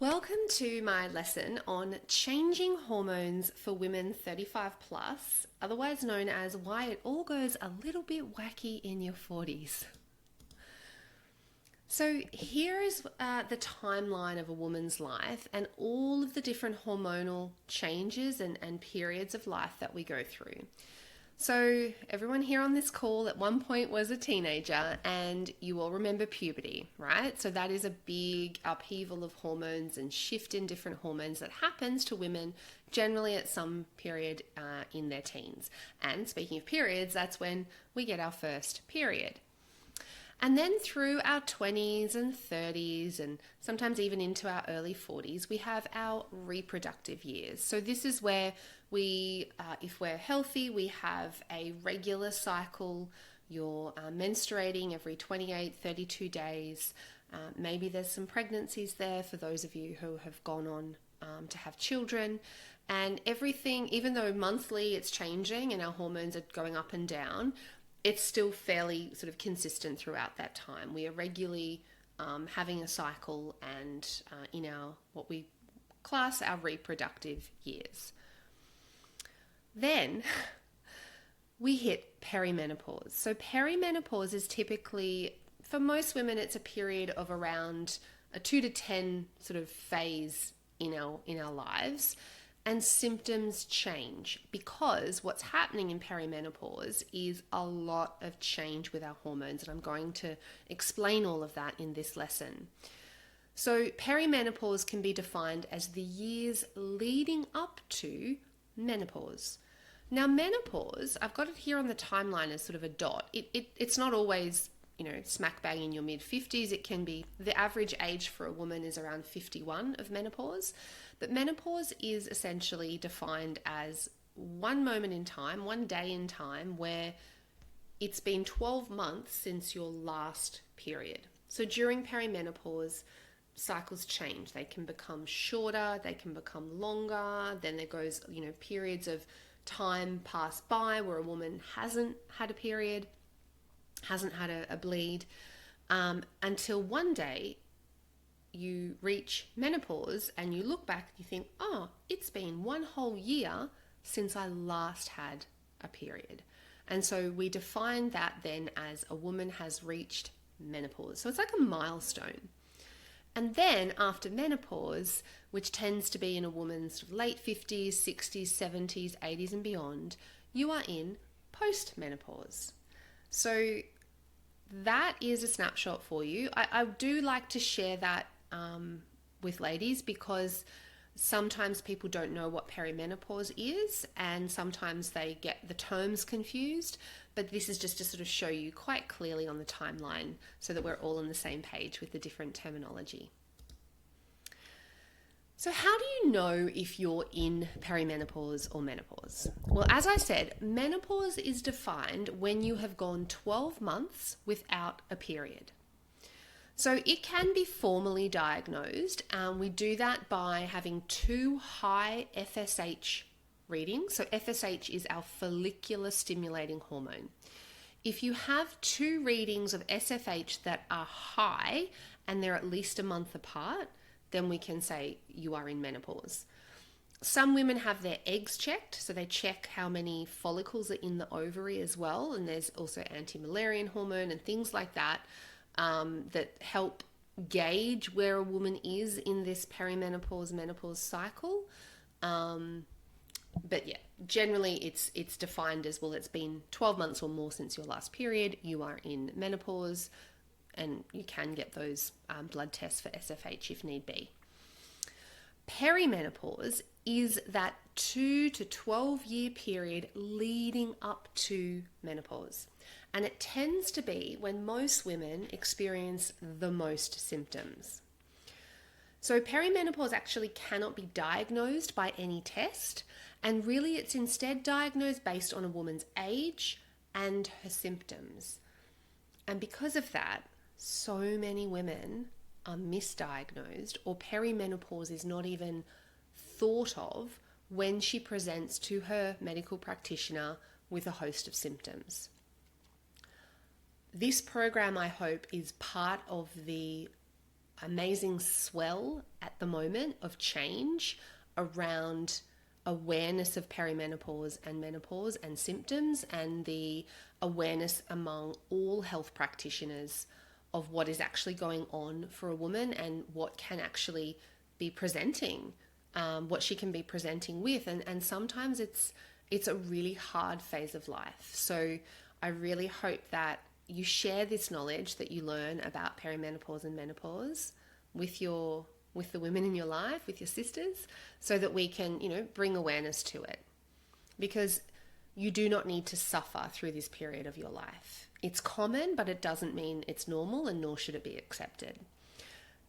Welcome to my lesson on changing hormones for women 35 plus, otherwise known as why it all goes a little bit wacky in your 40s. So here is the timeline of a woman's life and all of the different hormonal changes and periods of life that we go through. So everyone here on this call at one point was a teenager, and you all remember puberty, right? So that is a big upheaval of hormones and shift in different hormones that happens to women generally at some period in their teens. And speaking of periods, that's when we get our first period. And then through our 20s and 30s, and sometimes even into our early 40s, we have our reproductive years. So this is where we, if we're healthy, we have a regular cycle. You're menstruating every 28, 32 days. Maybe there's some pregnancies there for those of you who have gone on to have children. And everything, even though monthly it's changing and our hormones are going up and down, it's still fairly sort of consistent throughout that time. We are regularly having a cycle and in our, what we class our reproductive years. Then we hit perimenopause. So perimenopause is typically, for most women, it's a period of around a 2 to 10 sort of phase in our lives. And symptoms change because what's happening in perimenopause is a lot of change with our hormones. And I'm going to explain all of that in this lesson. So perimenopause can be defined as the years leading up to menopause. Now menopause, I've got it here on the timeline as sort of a dot. It's not always, smack bang in your mid-50s. It can be, the average age for a woman is around 51 of menopause. But menopause is essentially defined as one moment in time, one day in time, where it's been 12 months since your last period. So during perimenopause, cycles change. They can become shorter, they can become longer. Then there goes, periods of time pass by where a woman hasn't had a period, hasn't had a bleed, until one day you reach menopause and you look back and you think, oh, it's been one whole year since I last had a period. And so we define that then as a woman has reached menopause. So it's like a milestone. And then after menopause, which tends to be in a woman's late 50s, 60s, 70s, 80s and beyond, you are in post-menopause. So that is a snapshot for you. I do like to share that with ladies because sometimes people don't know what perimenopause is and sometimes they get the terms confused, but this is just to sort of show you quite clearly on the timeline so that we're all on the same page with the different terminology. So how do you know if you're in perimenopause or menopause? Well, as I said, menopause is defined when you have gone 12 months without a period. So it can be formally diagnosed. We do that by having 2 high FSH readings. So FSH is our follicular stimulating hormone. If you have 2 readings of SFH that are high and they're at least a month apart, then we can say you are in menopause. Some women have their eggs checked, so they check how many follicles are in the ovary as well, and there's also anti-Müllerian hormone and things like that that help gauge where a woman is in this perimenopause-menopause cycle. But yeah, generally it's defined as, well, it's been 12 months or more since your last period, you are in menopause, and you can get those blood tests for SFH if need be. Perimenopause is that 2 to 12 year period leading up to menopause. And it tends to be when most women experience the most symptoms. So perimenopause actually cannot be diagnosed by any test, and really it's instead diagnosed based on a woman's age and her symptoms. And because of that, so many women are misdiagnosed, or perimenopause is not even thought of when she presents to her medical practitioner with a host of symptoms. This program, I hope, is part of the amazing swell at the moment of change around awareness of perimenopause and menopause and symptoms, and the awareness among all health practitioners of what is actually going on for a woman and what can actually be presenting, what she can be presenting with. And sometimes it's a really hard phase of life. So I really hope that you share this knowledge that you learn about perimenopause and menopause with the women in your life, with your sisters, so that we can, bring awareness to it. Because you do not need to suffer through this period of your life. It's common, but it doesn't mean it's normal, and nor should it be accepted.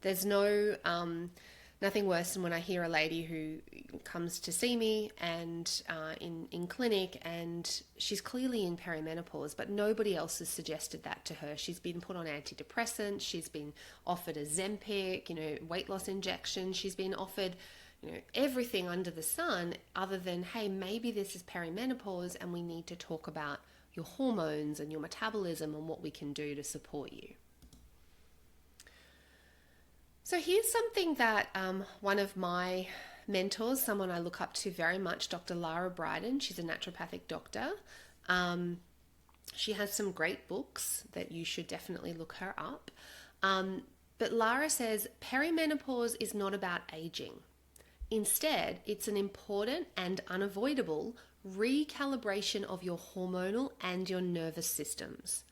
There's nothing worse than when I hear a lady who comes to see me and in clinic, and she's clearly in perimenopause, but nobody else has suggested that to her. She's been put on antidepressants, she's been offered a Ozempic, weight loss injection, she's been offered everything under the sun other than, hey, maybe this is perimenopause and we need to talk about your hormones and your metabolism and what we can do to support you. So here's something that one of my mentors, someone I look up to very much, Dr. Lara Briden, she's a naturopathic doctor. She has some great books that you should definitely look her up. But Lara says perimenopause is not about aging. Instead, it's an important and unavoidable recalibration of your hormonal and your nervous systems.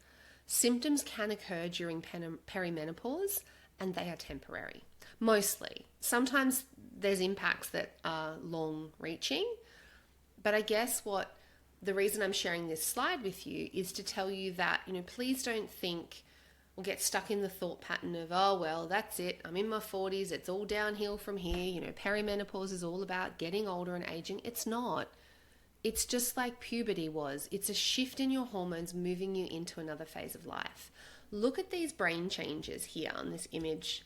Symptoms can occur during perimenopause, and they are temporary, mostly. Sometimes there's impacts that are long-reaching, but I guess the reason I'm sharing this slide with you is to tell you that, please don't think or get stuck in the thought pattern of, oh, well, that's it, I'm in my 40s, it's all downhill from here, perimenopause is all about getting older and aging. It's not. It's just like puberty was. It's a shift in your hormones moving you into another phase of life. Look at these brain changes here on this image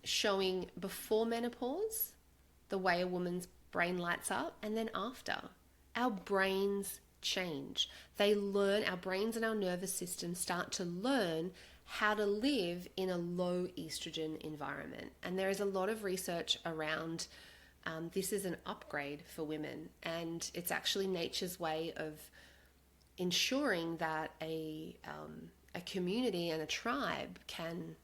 showing before menopause, the way a woman's brain lights up, and then after. Our brains change. Our brains and our nervous system start to learn how to live in a low estrogen environment. And there is a lot of research around this is an upgrade for women, and it's actually nature's way of ensuring that a community and a tribe can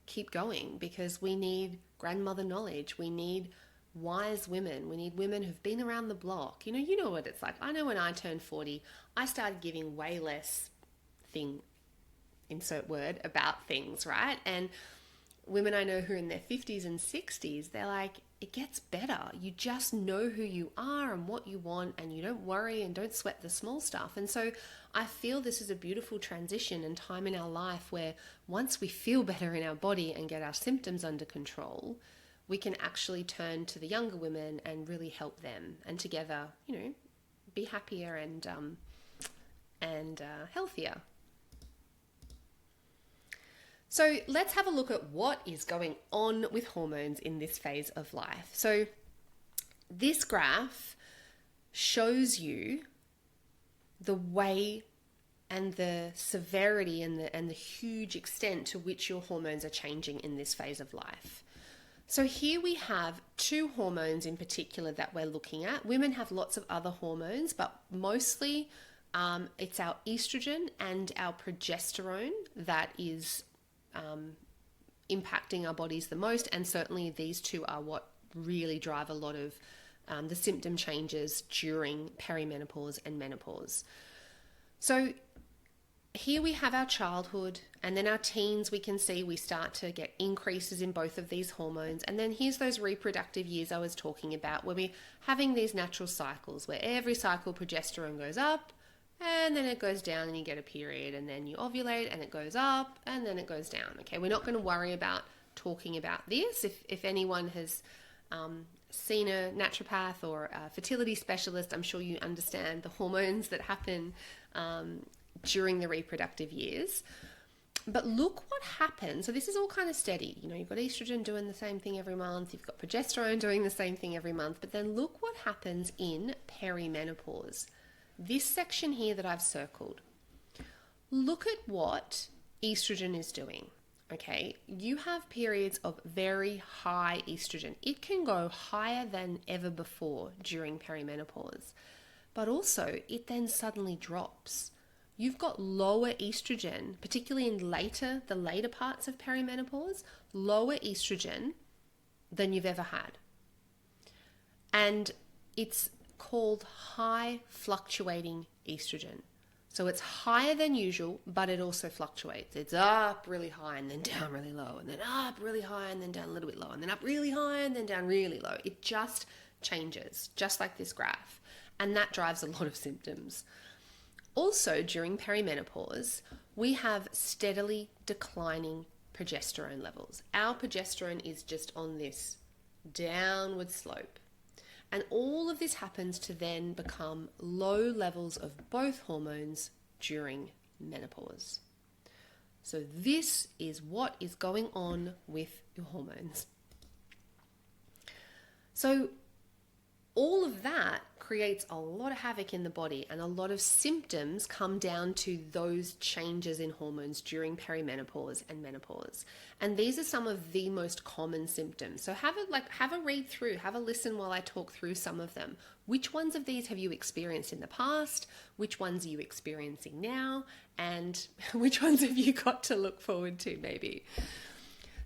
keep going, because we need grandmother knowledge. We need wise women. We need women who've been around the block. You know what it's like. I know when I turned 40, I started giving way less insert word, about things, right? And women I know who are in their 50s and 60s, they're like, it gets better. You just know who you are and what you want, and you don't worry and don't sweat the small stuff. And so I feel this is a beautiful transition and time in our life where once we feel better in our body and get our symptoms under control, we can actually turn to the younger women and really help them, and together, be happier and healthier. So let's have a look at what is going on with hormones in this phase of life. So this graph shows you the way and the severity and the huge extent to which your hormones are changing in this phase of life. So here we have two hormones in particular that we're looking at. Women have lots of other hormones, but mostly it's our estrogen and our progesterone that is impacting our bodies the most, and certainly these two are what really drive a lot of the symptom changes during perimenopause and menopause. So here we have our childhood, and then our teens, we can see we start to get increases in both of these hormones. And then here's those reproductive years I was talking about, where we're having these natural cycles where every cycle progesterone goes up, and then it goes down and you get a period, and then you ovulate and it goes up and then it goes down. Okay, we're not going to worry about talking about this. If anyone has seen a naturopath or a fertility specialist, I'm sure you understand the hormones that happen during the reproductive years. But look what happens. So this is all kind of steady. You've got estrogen doing the same thing every month. You've got progesterone doing the same thing every month. But then look what happens in perimenopause. This section here that I've circled, look at what estrogen is doing. okay, you have periods of very high estrogen. It can go higher than ever before during perimenopause, but also it then suddenly drops. You've got lower estrogen, particularly in the later parts of perimenopause, lower estrogen than you've ever had. And it's called high fluctuating estrogen. So it's higher than usual, but it also fluctuates. It's up really high and then down really low, and then up really high and then down a little bit low, and then up really high and then down really low. It just changes, just like this graph. And that drives a lot of symptoms. Also, during perimenopause, we have steadily declining progesterone levels. Our progesterone is just on this downward slope. And all of this happens to then become low levels of both hormones during menopause. So this is what is going on with your hormones. So all of that creates a lot of havoc in the body, and a lot of symptoms come down to those changes in hormones during perimenopause and menopause. And these are some of the most common symptoms. So have a read through, have a listen while I talk through some of them. Which ones of these have you experienced in the past? Which ones are you experiencing now? And which ones have you got to look forward to maybe?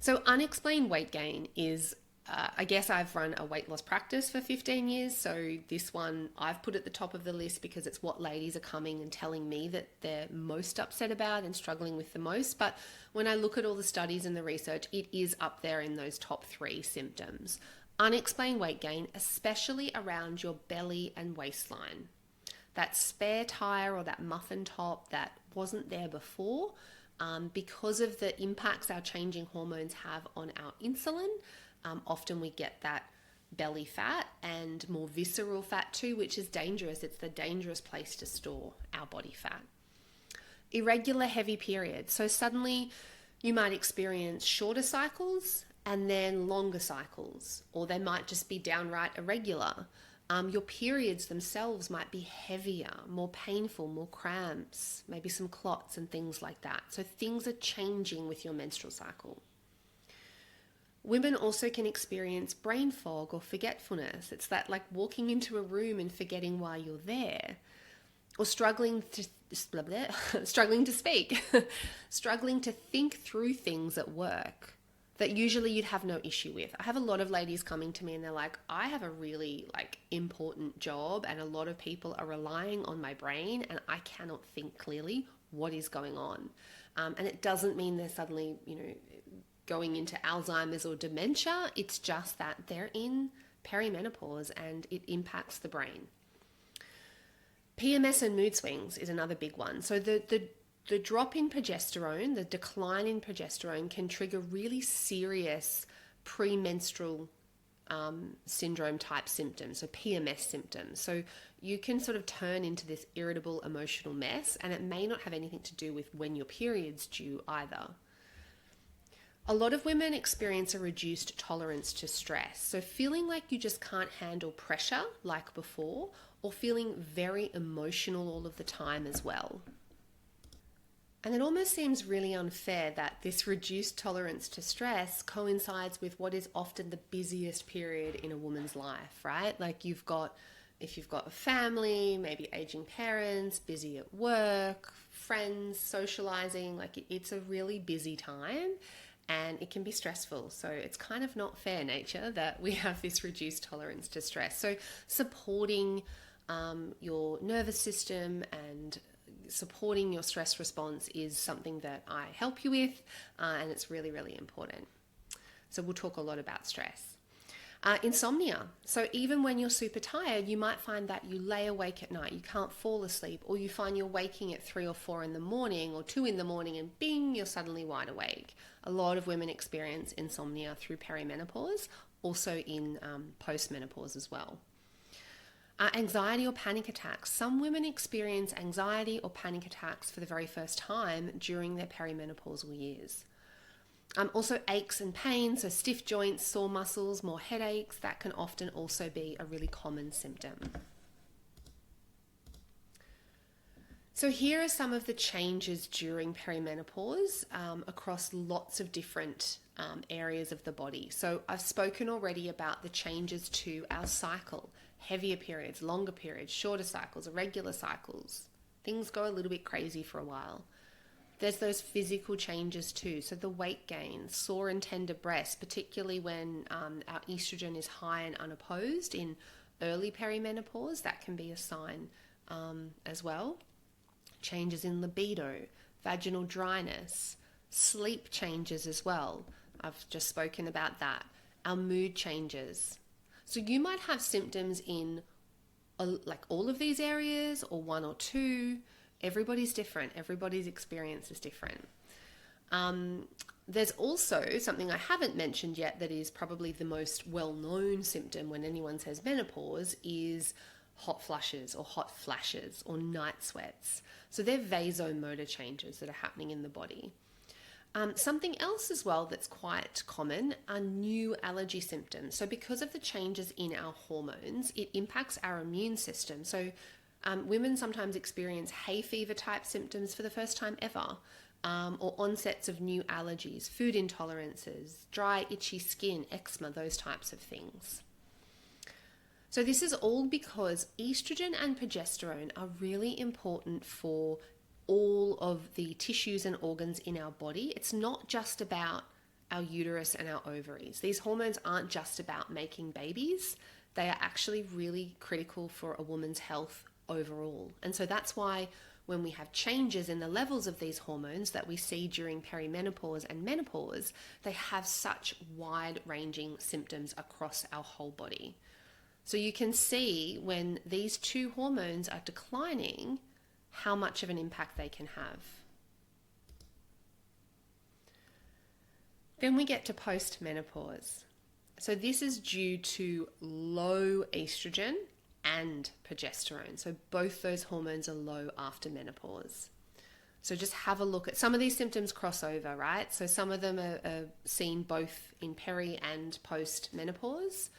So unexplained weight gain is I guess I've run a weight loss practice for 15 years, so this one I've put at the top of the list because it's what ladies are coming and telling me that they're most upset about and struggling with the most. But when I look at all the studies and the research, it is up there in those top 3 symptoms. Unexplained weight gain, especially around your belly and waistline. That spare tire or that muffin top that wasn't there before, because of the impacts our changing hormones have on our insulin. Often we get that belly fat and more visceral fat too, which is dangerous. It's the dangerous place to store our body fat. Irregular heavy periods. So suddenly you might experience shorter cycles and then longer cycles, or they might just be downright irregular. Your periods themselves might be heavier, more painful, more cramps, maybe some clots and things like that. So things are changing with your menstrual cycle. Women also can experience brain fog or forgetfulness. It's that like walking into a room and forgetting why you're there, or struggling to speak, struggling to think through things at work that usually you'd have no issue with. I have a lot of ladies coming to me and they're like, I have a really important job and a lot of people are relying on my brain and I cannot think clearly. What is going on? And it doesn't mean they're suddenly, going into Alzheimer's or dementia. It's just that they're in perimenopause and it impacts the brain. PMS and mood swings is another big one. So the drop in progesterone, the decline in progesterone can trigger really serious premenstrual syndrome type symptoms, so PMS symptoms. So you can sort of turn into this irritable emotional mess, and it may not have anything to do with when your period's due either. A lot of women experience a reduced tolerance to stress. So feeling like you just can't handle pressure like before, or feeling very emotional all of the time as well. And it almost seems really unfair that this reduced tolerance to stress coincides with what is often the busiest period in a woman's life, right? Like if you've got a family, maybe aging parents, busy at work, friends, socializing, it's a really busy time. And it can be stressful. So it's kind of not fair, nature, that we have this reduced tolerance to stress. So supporting your nervous system and supporting your stress response is something that I help you with, and it's really, really important. So we'll talk a lot about stress. Insomnia. So even when you're super tired, you might find that you lay awake at night, you can't fall asleep, or you find you're waking at 3 or 4 in the morning or 2 in the morning and bing, you're suddenly wide awake. A lot of women experience insomnia through perimenopause, also in postmenopause as well. Anxiety or panic attacks. Some women experience anxiety or panic attacks for the very first time during their perimenopausal years. Also aches and pains, so stiff joints, sore muscles, more headaches, that can often also be a really common symptom. So here are some of the changes during perimenopause across lots of different areas of the body. So I've spoken already about the changes to our cycle, heavier periods, longer periods, shorter cycles, irregular cycles. Things go a little bit crazy for a while. There's those physical changes too. So the weight gain, sore and tender breasts, particularly when our estrogen is high and unopposed in early perimenopause, that can be a sign as well. Changes in libido, vaginal dryness, sleep changes as well. I've just spoken about that. Our mood changes. So you might have symptoms in like all of these areas or one or two. Everybody's different. Everybody's experience is different. There's also something I haven't mentioned yet that is probably the most well-known symptom when anyone says menopause is hot flushes or hot flashes or night sweats. So they're vasomotor changes that are happening in the body. Something else as well that's quite common are new allergy symptoms. So because of the changes in our hormones, it impacts our immune system. So women sometimes experience hay fever type symptoms for the first time ever, or onsets of new allergies, food intolerances, dry, itchy skin, eczema, those types of things. So this is all because estrogen and progesterone are really important for all of the tissues and organs in our body. It's not just about our uterus and our ovaries. These hormones aren't just about making babies. They are actually really critical for a woman's health overall. And so that's why when we have changes in the levels of these hormones that we see during perimenopause and menopause, they have such wide-ranging symptoms across our whole body. So you can see when these two hormones are declining, how much of an impact they can have. Then we get to post-menopause. So this is due to low estrogen and progesterone. So both those hormones are low after menopause. So just have a look at some of these symptoms cross over, right? So some of them are seen both in peri and post-menopause.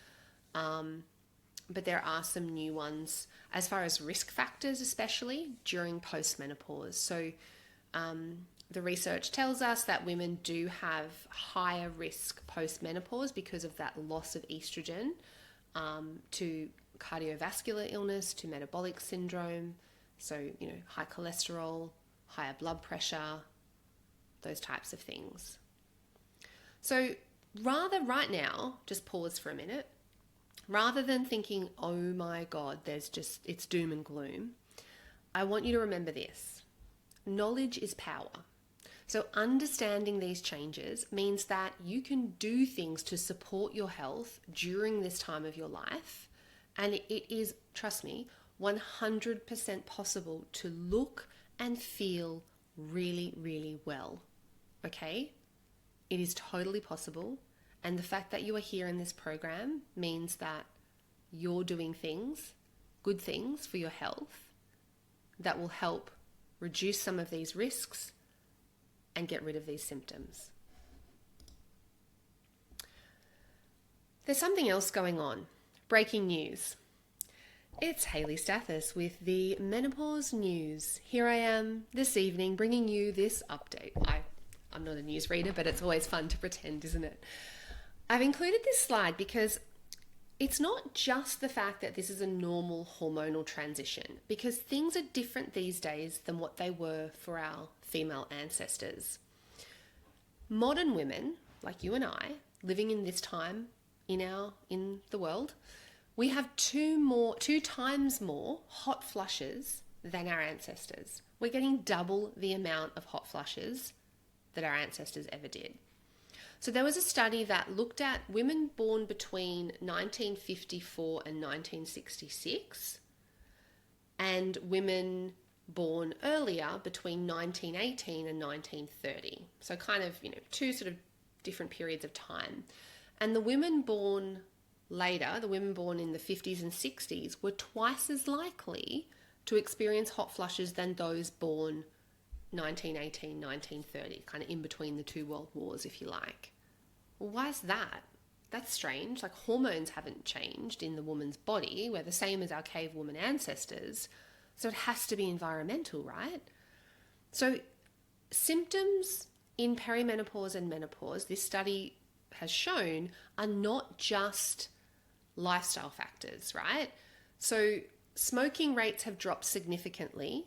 But there are some new ones as far as risk factors, especially during postmenopause. So the research tells us that women do have higher risk postmenopause because of that loss of estrogen to cardiovascular illness, to metabolic syndrome. So, high cholesterol, higher blood pressure, those types of things. So rather right now, just pause for a minute. Rather than thinking, oh my God, it's doom and gloom, I want you to remember this. Knowledge is power. So understanding these changes means that you can do things to support your health during this time of your life. And it is, trust me, 100% possible to look and feel really, really well. Okay? It is totally possible. And the fact that you are here in this program means that you're doing things, good things for your health that will help reduce some of these risks and get rid of these symptoms. There's something else going on. Breaking news. It's Hayley Stathis with the Menopause News. Here I am this evening bringing you this update. I'm not a newsreader, but it's always fun to pretend, isn't it? I've included this slide because it's not just the fact that this is a normal hormonal transition, because things are different these days than what they were for our female ancestors. Modern women, like you and I, living in this time in the world, we have two times more hot flushes than our ancestors. We're getting double the amount of hot flushes that our ancestors ever did. So there was a study that looked at women born between 1954 and 1966 and women born earlier between 1918 and 1930. So kind of, two sort of different periods of time. And the women born later, the women born in the 50s and 60s, were twice as likely to experience hot flushes than those born 1918, 1930, kind of in between the two world wars, if you like. Well, why is that? That's strange. Like, hormones haven't changed in the woman's body. We're the same as our cave woman ancestors. So it has to be environmental, right? So symptoms in perimenopause and menopause, this study has shown, are not just lifestyle factors, right? So smoking rates have dropped significantly,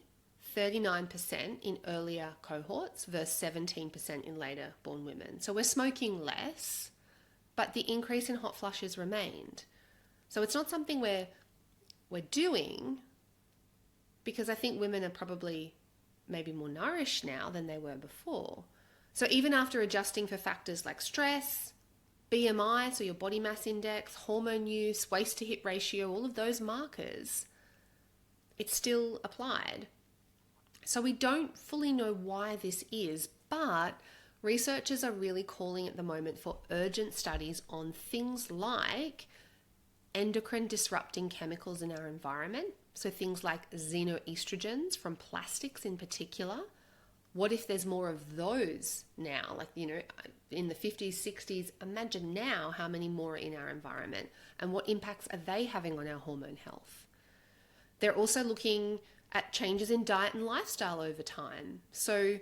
39% in earlier cohorts versus 17% in later born women. So we're smoking less, but the increase in hot flushes remained. So it's not something we're doing, because I think women are probably maybe more nourished now than they were before. So even after adjusting for factors like stress, BMI, so your body mass index, hormone use, waist to hip ratio, all of those markers, it's still applied. So we don't fully know why this is, but researchers are really calling at the moment for urgent studies on things like endocrine disrupting chemicals in our environment. So things like xenoestrogens from plastics in particular. What if there's more of those now? Like, in the 50s, 60s, imagine now how many more are in our environment and what impacts are they having on our hormone health. They're also looking at changes in diet and lifestyle over time. So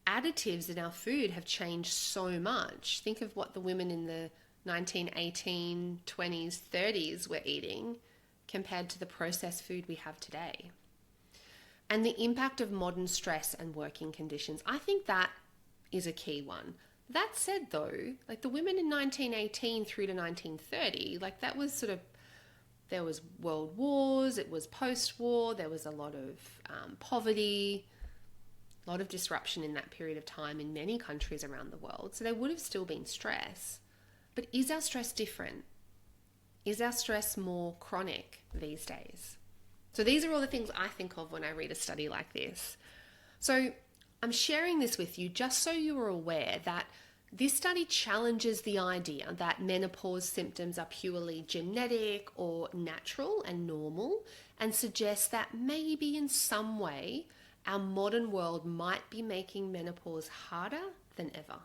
additives in our food have changed so much. Think of what the women in the 1918, 20s, 30s were eating compared to the processed food we have today. And the impact of modern stress and working conditions, I think that is a key one. That said though, like the women in 1918 through to 1930, like that was sort of, there was world wars, it was post-war, there was a lot of poverty, a lot of disruption in that period of time in many countries around the world. So there would have still been stress. But is our stress different? Is our stress more chronic these days? So these are all the things I think of when I read a study like this. So I'm sharing this with you just so you are aware that this study challenges the idea that menopause symptoms are purely genetic or natural and normal, and suggests that maybe in some way our modern world might be making menopause harder than ever.